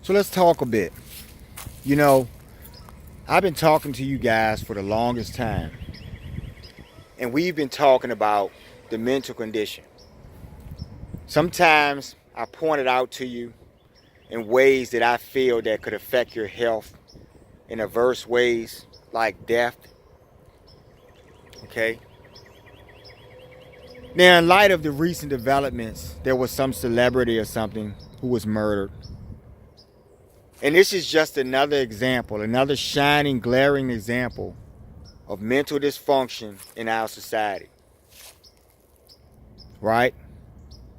So let's talk a bit. You know, I've been talking to you guys for the longest time, and we've been talking about the mental condition. Sometimes I point it out to you in ways that I feel that could affect your health in adverse ways, like death. Okay? Now, in light of the recent developments, there was some celebrity or something who was murdered. And this is just another example, another shining, glaring example of mental dysfunction in our society. Right?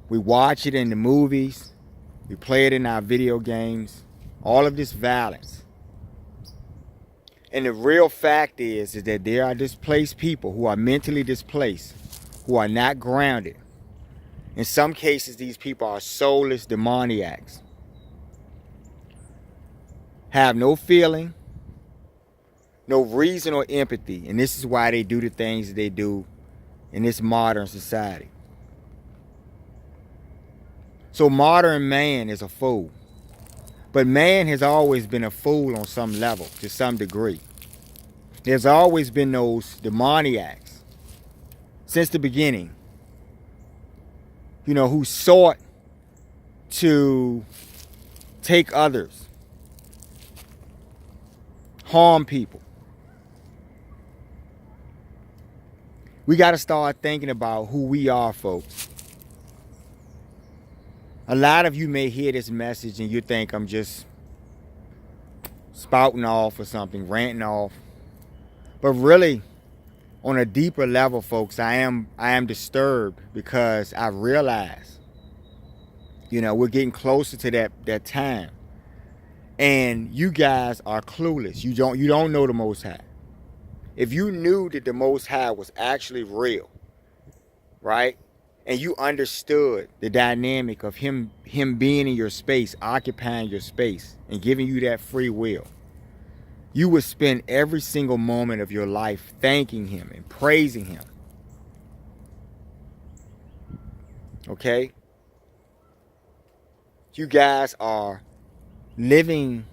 We watch it in the movies. We play it in our video games. All of this violence. And the real fact is that there are displaced people who are mentally displaced, who are not grounded. In some cases, these people are soulless demoniacs. Have no feeling, no reason or empathy. And this is why they do the things that they do in this modern society. So modern man is a fool. But man has always been a fool on some level, to some degree. There's always been those demoniacs since the beginning, you know, who sought to take others, harm people. We got to start thinking about who we are, folks. A lot of you may hear this message and you think I'm just spouting off or something, ranting off. But really, on a deeper level, folks, I am disturbed because I realize, you know, we're getting closer to that time. And you guys are clueless. You don't know the Most High. If you knew that the Most High was actually real, right? And you understood the dynamic of him being in your space, occupying your space, and giving you that free will, you would spend every single moment of your life thanking him and praising him. Okay? You guys are living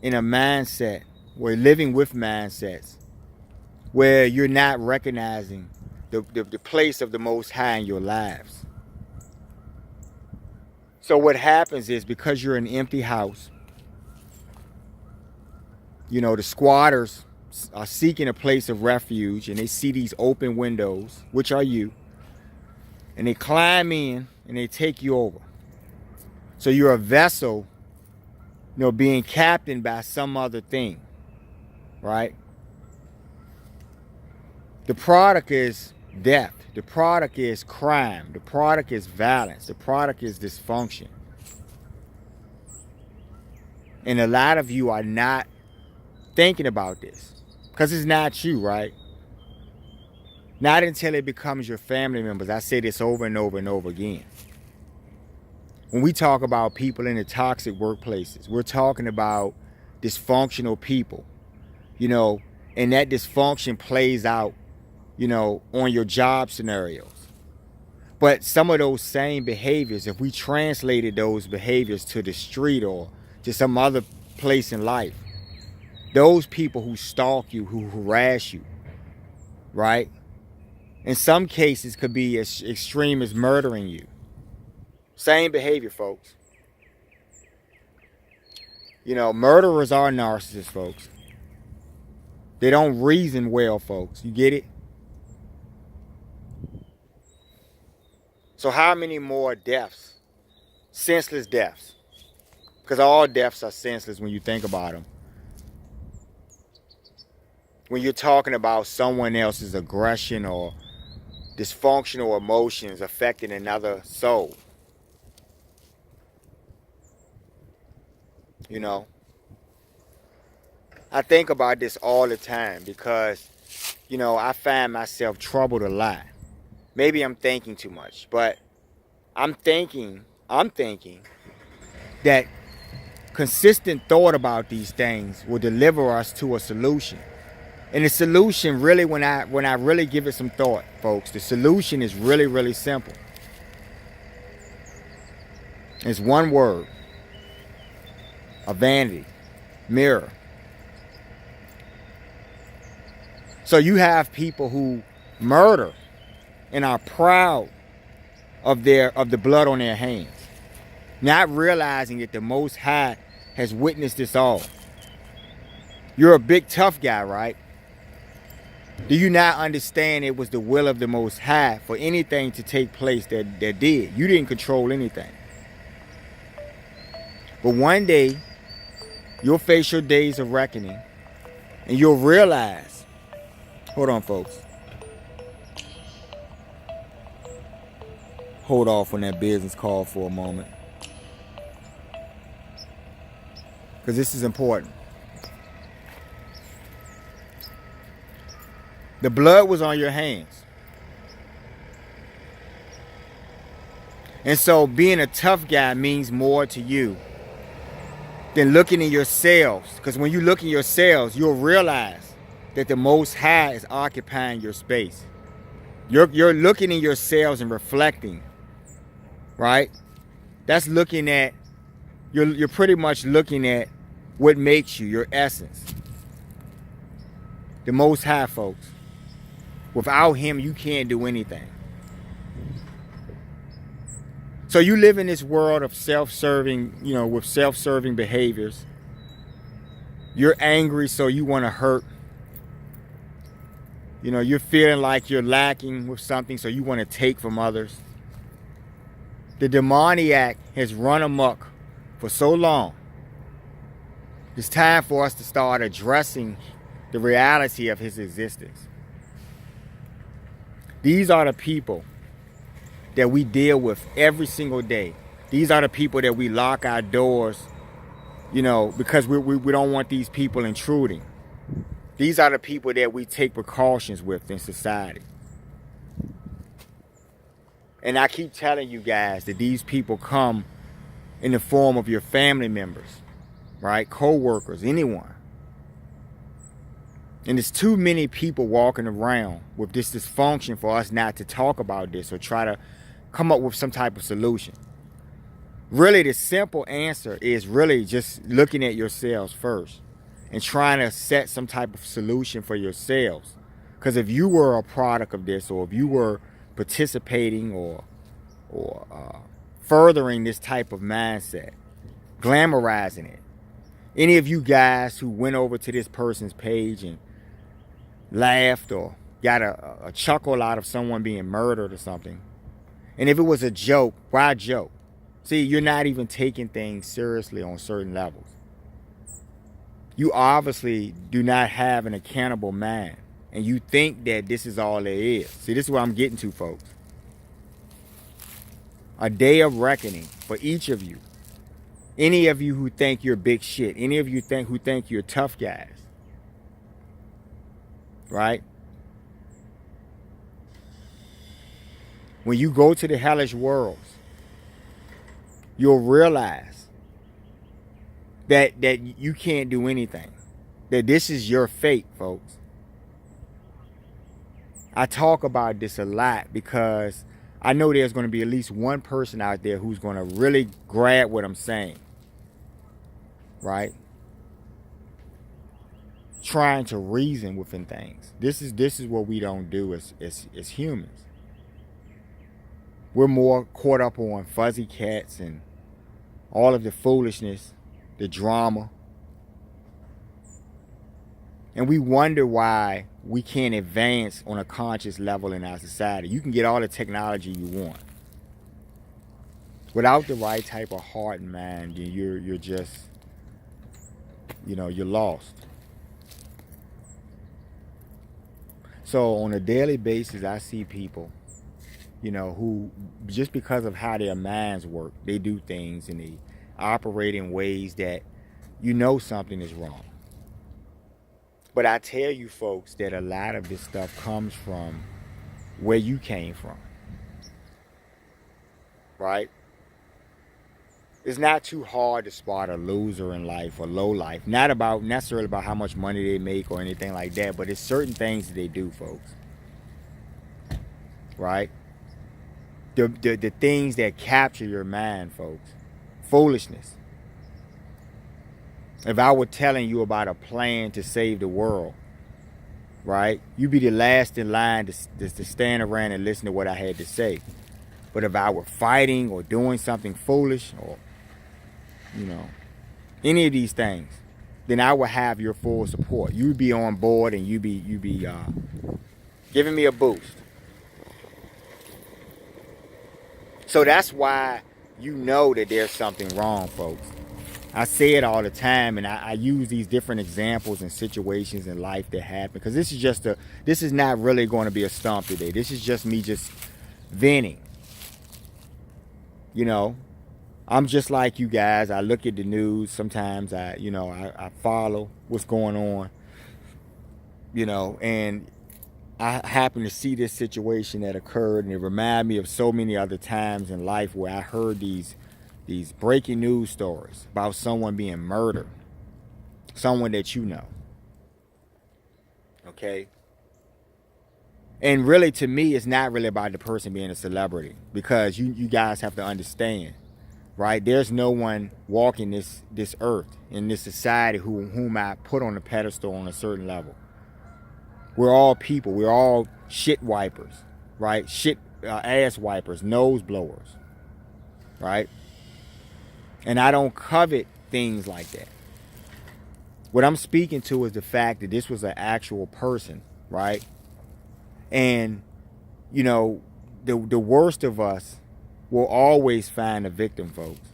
in a mindset, we're living with mindsets where you're not recognizing the place of the Most High in your lives. So what happens is, because you're an empty house, you know, the squatters are seeking a place of refuge, and they see these open windows, which are you, and they climb in and they take you over. So you're a vessel, you know, being captained by some other thing, right? The product is death. The product is crime. The product is violence. The product is dysfunction. And a lot of you are not thinking about this because it's not you, right? Not until it becomes your family members. I say this over and over and over again. When we talk about people in the toxic workplaces, we're talking about dysfunctional people, you know, and that dysfunction plays out, you know, on your job scenarios. But some of those same behaviors, if we translated those behaviors to the street or to some other place in life, those people who stalk you, who harass you, right? In some cases could be as extreme as murdering you. Same behavior, folks. You know, murderers are narcissists, folks. They don't reason well, folks. You get it? So how many more deaths? Senseless deaths. Because all deaths are senseless when you think about them. When you're talking about someone else's aggression or dysfunctional emotions affecting another soul. You know, I think about this all the time because, you know, I find myself troubled a lot. Maybe I'm thinking too much, but I'm thinking that consistent thought about these things will deliver us to a solution. And the solution really, when I really give it some thought, folks, the solution is really, really simple. It's one word. a vanity mirror. So you have people who murder and are proud of the blood on their hands, not realizing that the Most High has witnessed this all. You're a big tough guy, right? Do you not understand it was the will of the Most High for anything to take place that did? You didn't control anything. But one day, you'll face your days of reckoning, and you'll realize, hold on, folks. Hold off on that business call for a moment, because this is important. The blood was on your hands. And so being a tough guy means more to you than looking in yourselves. Because when you look in yourselves, you'll realize that the Most High is occupying your space. You're looking in yourselves and reflecting, right? That's looking at, you're pretty much looking at what makes you, your essence. The Most High, folks. Without him, you can't do anything. So you live in this world of self-serving, with self-serving behaviors. You're angry, so you want to hurt. You're feeling like you're lacking with something, so you want to take from others. The demoniac has run amok for so long. It's time for us to start addressing the reality of his existence. These are the people that we deal with every single day. These are the people that we lock our doors, because we don't want these people intruding. These are the people that we take precautions with in society. And I keep telling you guys that these people come in the form of your family members, right? Co-workers, anyone. And there's too many people walking around with this dysfunction for us not to talk about this or try to come up with some type of solution. Really, the simple answer is really just looking at yourselves first and trying to set some type of solution for yourselves. Because if you were a product of this, or if you were participating or furthering this type of mindset, glamorizing it, any of you guys who went over to this person's page and laughed or got a chuckle out of someone being murdered or something, and if it was a joke, why joke? See, you're not even taking things seriously on certain levels. You obviously do not have an accountable mind, and you think that this is all there is. See, this is what I'm getting to, folks. A day of reckoning for each of you. Any of you who think you're big shit. Any of you who think you're tough guys. Right? When you go to the hellish worlds, you'll realize that you can't do anything. That this is your fate, folks. I talk about this a lot because I know there's going to be at least one person out there who's going to really grab what I'm saying. Right? Trying to reason within things. This is what we don't do as humans. We're more caught up on fuzzy cats and all of the foolishness, the drama. And we wonder why we can't advance on a conscious level in our society. You can get all the technology you want. Without the right type of heart and mind, you're just, you're lost. So on a daily basis, I see people, who just because of how their minds work, they do things and they operate in ways that something is wrong. But I tell you folks that a lot of this stuff comes from where you came from. Right? It's not too hard to spot a loser in life or low life. Not necessarily about how much money they make or anything like that, but it's certain things that they do, folks. Right? The things that capture your mind, folks. Foolishness. If I were telling you about a plan to save the world, right, you'd be the last in line to stand around and listen to what I had to say. But if I were fighting or doing something foolish or, you know, any of these things, then I would have your full support. You'd be on board and you'd be giving me a boost. So that's why you know that there's something wrong, folks. I say it all the time, and I use these different examples and situations in life that happen, because this is not really going to be a stomp today. This is just me just venting. You know, I'm just like you guys. I look at the news sometimes. I follow what's going on. You know, and I happen to see this situation that occurred, and it reminded me of so many other times in life where I heard these breaking news stories about someone being murdered, someone that you know. Okay? And really, to me, it's not really about the person being a celebrity, because you guys have to understand, right? There's no one walking this earth in this society whom I put on a pedestal on a certain level. We're all people. We're all shit wipers, right? Ass wipers, nose blowers, right? And I don't covet things like that. What I'm speaking to is the fact that this was an actual person, right? And, you know, the worst of us will always find a victim, folks.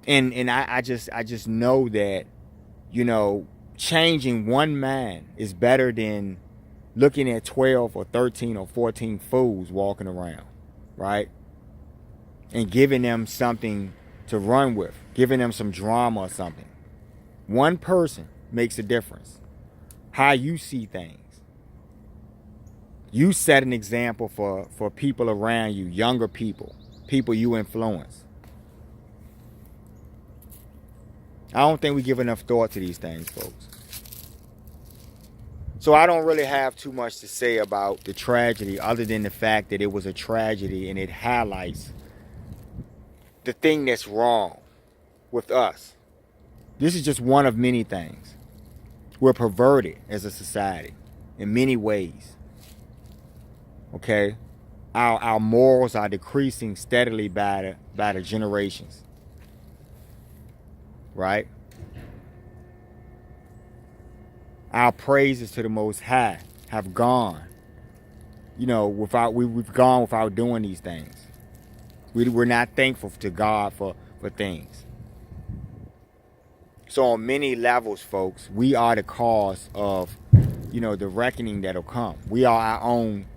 And I just know that, you know, changing one man is better than looking at 12 or 13 or 14 fools walking around, right? And giving them something to run with, giving them some drama or something. One person makes a difference. How you see things. You set an example for people around you, younger people you influence. I don't think we give enough thought to these things, folks. So I don't really have too much to say about the tragedy, other than the fact that it was a tragedy and it highlights the thing that's wrong with us. This is just one of many things. We're perverted as a society in many ways. Okay? Our morals are decreasing steadily by the generations. Right? Our praises to the Most High have gone. You know, we've gone without doing these things. We're not thankful to God for things. So on many levels, folks, we are the cause of, you know, the reckoning that'll come. We are our own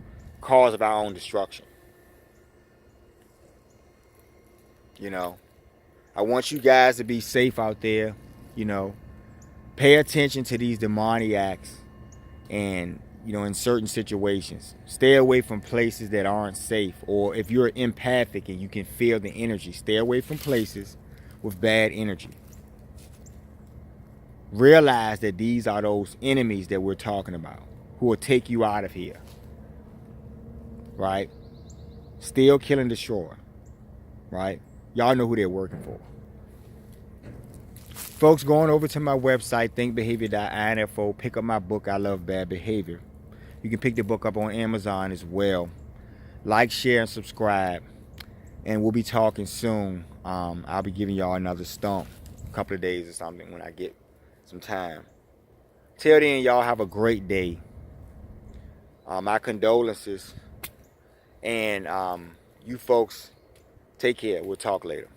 cause of our own destruction. You know, I want you guys to be safe out there. You know, pay attention to these demoniacs, and, you know, in certain situations, stay away from places that aren't safe. Or if you're empathic and you can feel the energy, stay away from places with bad energy. Realize that these are those enemies that we're talking about, who will take you out of here. Right? Steal, kill, and destroy. Right? Y'all know who they're working for. Folks, going over to my website, thinkbehavior.info, pick up my book, I Love Bad Behavior. You can pick the book up on Amazon as well. Like, share, and subscribe. And we'll be talking soon. I'll be giving y'all another stump, a couple of days or something, when I get some time. Till then, y'all have a great day. My condolences. And you folks, take care. We'll talk later.